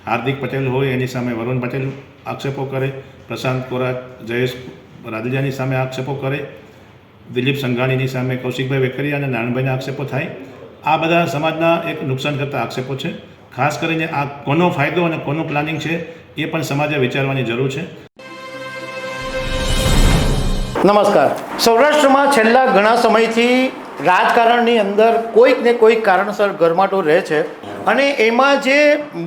હાર્દિક પટેલ હોય એની સામે વરુણ પટેલ આક્ષેપો કરે, પ્રશાંત કોરાટ, જયેશ રાદડિયાની સામે આક્ષેપો કરે, દિલીપ સંઘાણીની સામે કૌશિકભાઈ વેકરિયા અને નારણભાઈના આક્ષેપો થાય. આ બધા સમાજના એક નુકસાન કરતા આક્ષેપો છે. ખાસ કરીને આ કોનો ફાયદો અને કોનું પ્લાનિંગ છે એ પણ સમાજે વિચારવાની જરૂર છે. નમસ્કાર. સૌરાષ્ટ્રમાં છેલ્લા ઘણા સમયથી રાજકારણની અંદર કોઈક ને કોઈક કારણસર ગરમાટો રહે છે અને એમાં જે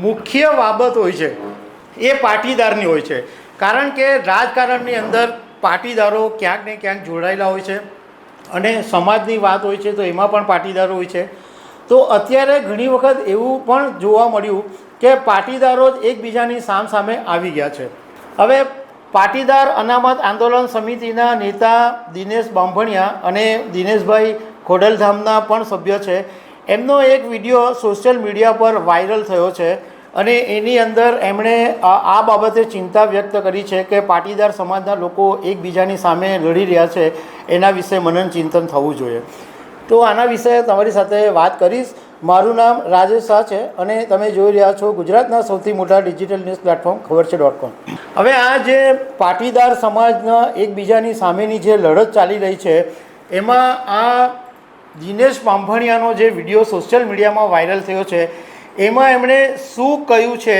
મુખ્ય બાબત હોય છે એ પાટીદારની હોય છે. કારણ કે રાજકારણની અંદર પાટીદારો ક્યાંક ને ક્યાંક જોડાયેલા હોય છે અને સમાજની વાત હોય છે તો એમાં પણ પાટીદારો હોય છે. તો અત્યારે ઘણી વખત એવું પણ જોવા મળ્યું કે પાટીદારો જ એકબીજાની સામસામે આવી ગયા છે. હવે પાટીદાર અનામત આંદોલન સમિતિના નેતા દિનેશ બાંભણિયા અને દિનેશભાઈ ખોડલધામના પણ સભ્ય છે. એમનો એક વિડીયો સોશિયલ મીડિયા પર વાયરલ થયો છે અને એની અંદર એમણે આ બાબતે ચિંતા વ્યક્ત કરી છે કે પાટીદાર સમાજના લોકો એકબીજાની સામે લડી રહ્યા છે, એના વિશે મનન ચિંતન થવું જોઈએ. તો આના વિશે તમારી સાથે વાત કરીશ. મારું નામ રાજેશ શાહ છે અને તમે જોઈ રહ્યા છો ગુજરાતના સૌથી મોટા ડિજિટલ ન્યૂઝ પ્લેટફોર્મ ખબરછે.com. હવે આ જે પાટીદાર સમાજના એકબીજાની સામેની જે લડત ચાલી રહી છે એમાં આ દિનેશ બાંભણિયાનો જે વિડીયો સોશિયલ મીડિયામાં વાયરલ થયો છે એમાં એમણે શું કહ્યું છે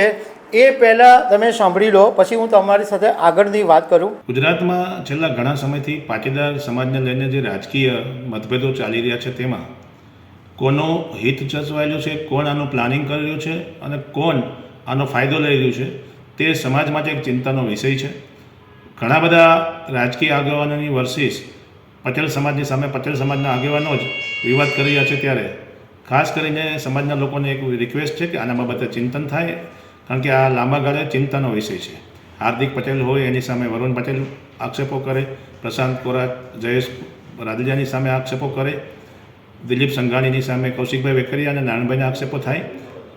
એ પહેલાં તમે સાંભળી લો, પછી હું તમારી સાથે આગળની વાત કરું. ગુજરાતમાં છેલ્લા ઘણા સમયથી પાટીદાર સમાજને લઈને જે રાજકીય મતભેદો ચાલી રહ્યા છે તેમાં કોનો હિત ચસવાયેલું છે, કોણ આનું પ્લાનિંગ કરી રહ્યું છે અને કોણ આનો ફાયદો લઈ રહ્યું છે તે સમાજ માટે એક ચિંતાનો વિષય છે. ઘણા બધા રાજકીય આગેવાનોની વર્સિસ પટેલ સમાજની સામે પટેલ સમાજના આગેવાનો જ વિવાદ કરી રહ્યા છે. ત્યારે ખાસ કરીને સમાજના લોકોને એક રિક્વેસ્ટ છે કે આના બાબતે ચિંતન થાય, કારણ કે આ લાંબા ગાળે ચિંતાનો વિષય છે. હાર્દિક પટેલ હોય એની સામે વરુણ પટેલ આક્ષેપો કરે, પ્રશાંત કોરાટ, જયેશ રાદડિયાની સામે આક્ષેપો કરે, દિલીપ સંઘાણીની સામે કૌશિકભાઈ વેકરિયા અને નારણભાઈના આક્ષેપો થાય.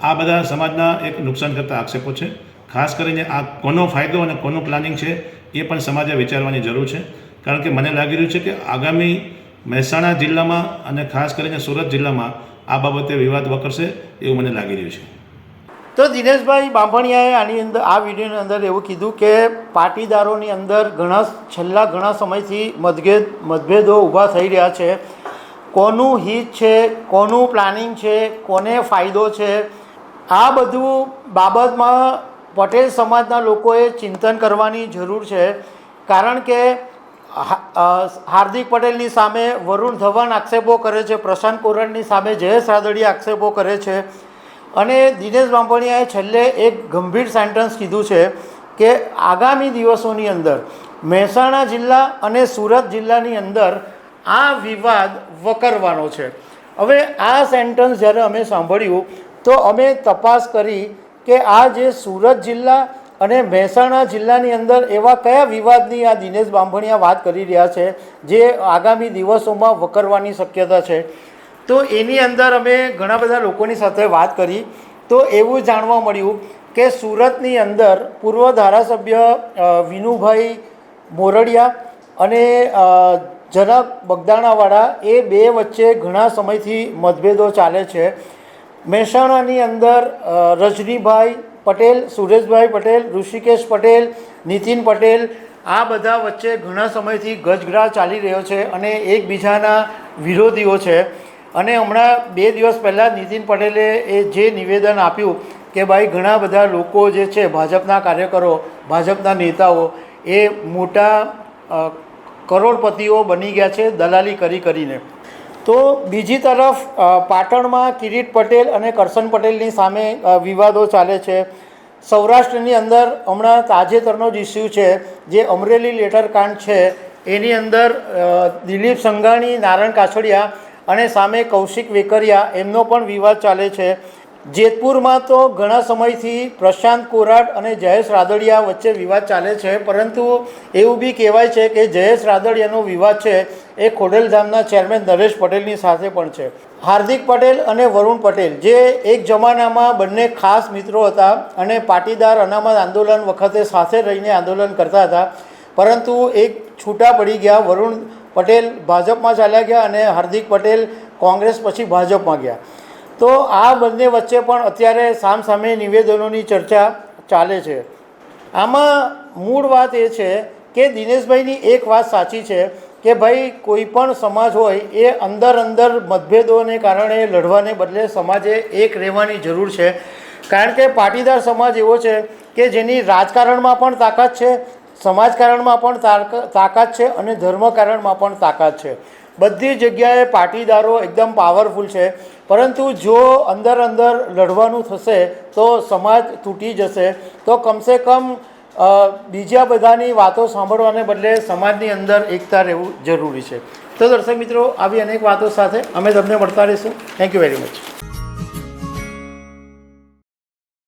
આ બધા સમાજના એક નુકસાન કરતા આક્ષેપો છે. ખાસ કરીને આ કોનો ફાયદો અને કોનું પ્લાનિંગ છે એ પણ સમાજે વિચારવાની જરૂર છે. કારણ કે મને લાગી રહ્યું છે કે આગામી મહેસાણા જિલ્લામાં અને ખાસ કરીને સુરત જિલ્લામાં આ બાબતે વિવાદ વકરશે એવું મને લાગી રહ્યું છે. તો દિનેશભાઈ બાંભણિયાએ આની અંદર આ વિડીયોની અંદર એવું કીધું કે પાટીદારોની અંદર છેલ્લા ઘણા સમયથી મતભેદો ઊભા થઈ રહ્યા છે. કોનું હિત છે, કોનું પ્લાનિંગ છે, કોને ફાયદો છે, આ બધું બાબતમાં પટેલ સમાજના લોકોએ ચિંતન કરવાની જરૂર છે. કારણ કે હાર્દિક પટેલની સામે વરુણ ધવન આક્ષેપો કરે છે, પ્રશાંત કોરાટની સામે જયેશ રાદડિયા આક્ષેપો કરે છે અને દિનેશ બાંભણિયાએ છેલ્લે એક ગંભીર સેન્ટેન્સ કીધું છે કે આગામી દિવસોની અંદર મહેસાણા જિલ્લા અને સુરત જિલ્લાની અંદર આ વિવાદ વકરવાનો છે. હવે આ સેન્ટેન્સ જ્યારે અમે સાંભળ્યું તો અમે તપાસ કરી કે આ જે સુરત જિલ્લા અને મહેસાણા જિલ્લાની અંદર એવા કયા વિવાદની આ દિનેશ બાંભણિયા વાત કરી રહ્યા છે જે આગામી દિવસોમાં વકરવાની શક્યતા છે. તો એની અંદર અમે ઘણા બધા લોકોની સાથે વાત કરી તો એવું જાણવા મળ્યું કે સુરતની અંદર પૂર્વ ધારાસભ્ય વિનુભાઈ મોરડિયા અને જનક બગદાણાવાળા એ બે વચ્ચે ઘણા સમયથી મતભેદો ચાલે છે. મહેસાણાની અંદર રજનીભાઈ પટેલ, સુરેશભાઈ પટેલ, ઋષિકેશ પટેલ, નીતિન પટેલ, આ બધા વચ્ચે ઘણા સમયથી ગજગરા ચાલી રહ્યો છે અને એકબીજાના વિરોધીઓ છે. અને હમણાં 2 દિવસ પહેલાં નીતિન પટેલે એ જે નિવેદન આપ્યું કે ભાઈ ઘણા બધા લોકો જે છે ભાજપના કાર્યકરો, ભાજપના નેતાઓ એ મોટા કરોડપતિઓ બની ગયા છે દલાલી કરીને. તો બીજી તરફ પાટણમાં કિરીટ પટેલ અને કરશન પટેલની સામે વિવાદો ચાલે છે. સૌરાષ્ટ્રની અંદર હમણાં તાજેતરનો જ ઇસ્યુ છે જે અમરેલી લેટરકાંડ છે એની અંદર દિલીપ સંઘાણી, નારણ કાછડિયા અને સામે કૌશિક વેકરિયા એમનો પણ વિવાદ ચાલે છે. જેતપુરમાં તો ઘણા સમયથી પ્રશાંત કોરાટ અને જયેશ રાદડિયા વચ્ચે વિવાદ ચાલે છે, પરંતુ એવું બી કહેવાય છે કે જયેશ રાદડિયાનો વિવાદ છે એ ખોડલધામના ચેરમેન નરેશ પટેલની સાથે પણ છે. હાર્દિક પટેલ અને વરુણ પટેલ જે એક જમાનામાં બંને ખાસ મિત્રો હતા અને પાટીદાર અનામત આંદોલન વખતે સાથે રહીને આંદોલન કરતા હતા, પરંતુ એક છૂટા પડી ગયા. વરુણ પટેલ ભાજપમાં ચાલ્યા ગયા અને હાર્દિક પટેલ કોંગ્રેસ પછી ભાજપમાં ગયા. તો આ બંને વચ્ચે પણ અત્યારે સામસામે નિવેદનોની ચર્ચા ચાલે છે. આમાં મૂળ વાત એ છે કે દિનેશભાઈની એક વાત સાચી છે કે ભાઈ કોઈ પણ સમાજ હોય એ અંદર મતભેદોને કારણે લડવાને બદલે સમાજે એક રહેવાની જરૂર છે. કારણ કે પાટીદાર સમાજ એવો છે કે જેની રાજકારણમાં પણ તાકાત છે, સમાજકારણમાં પણ તાકાત છે અને ધર્મકારણમાં પણ તાકાત છે. બધી જગ્યાએ પાટીદારો એકદમ પાવરફુલ છે. પરંતુ જો અંદર લડવાનું થશે તો સમાજ તૂટી જશે. તો કમસે કમ બીજા બધાની વાતો સાંભળવાને બદલે સમાજની અંદર એકતા રહેવું જરૂરી છે. તો દર્શક મિત્રો, આવી અનેક વાતો સાથે અમે તમને મળતા રહીશું. Thank you very much.